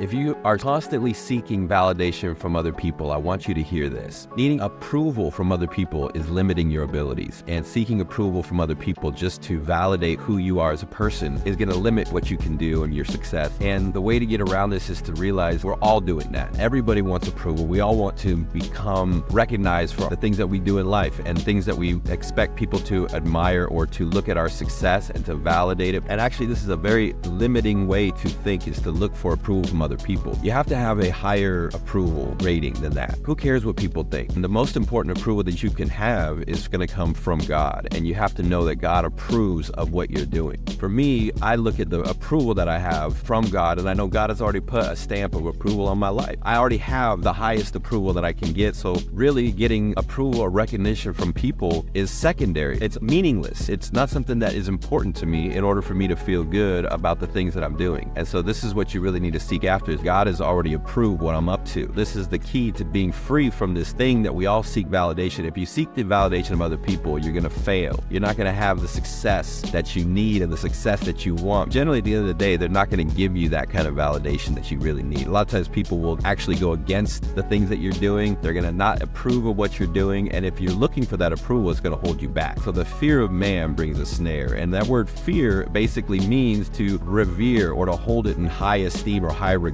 If you are constantly seeking validation from other people, I want you to hear this. Needing approval from other people is limiting your abilities, and seeking approval from other people just to validate who you are as a person is going to limit what you can do and your success. And the way to get around this is to realize we're all doing that. Everybody wants approval. We all want to become recognized for the things that we do in life and things that we expect people to admire or to look at our success and to validate it. And actually, this is a very limiting way to think, is to look for approval from other people. You have to have a higher approval rating than that. Who cares what people think? And the most important approval that you can have is going to come from God, and you have to know that God approves of what you're doing. For me, I look at the approval that I have from God, and I know God has already put a stamp of approval on my life. I already have the highest approval that I can get, so really getting approval or recognition from people is secondary. It's meaningless. It's not something that is important to me in order for me to feel good about the things that I'm doing. And so this is what you really need to seek after. God has already approved what I'm up to. This is the key to being free from this thing that we all seek validation. If you seek the validation of other people, you're going to fail. You're not going to have the success that you need and the success that you want. Generally, at the end of the day, they're not going to give you that kind of validation that you really need. A lot of times people will actually go against the things that you're doing. They're going to not approve of what you're doing. And if you're looking for that approval, it's going to hold you back. So the fear of man brings a snare. And that word fear basically means to revere or to hold it in high esteem or high regard.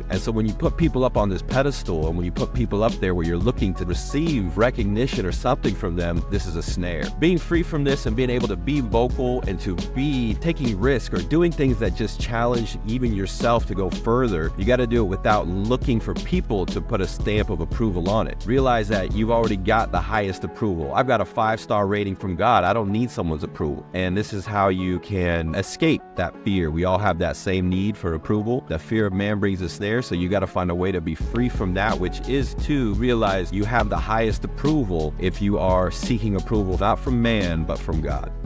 And so when you put people up on this pedestal, and when you put people up there where you're looking to receive recognition or something from them, this is a snare. Being free from this and being able to be vocal and to be taking risk or doing things that just challenge even yourself to go further, you got to do it without looking for people to put a stamp of approval on it. Realize that you've already got the highest approval. I've got a 5-star rating from God. I don't need someone's approval. And this is how you can escape that fear. We all have that same need for approval. The fear of man brings a snare, so you got to find a way to be free from that, which is to realize you have the highest approval if you are seeking approval not from man but from God.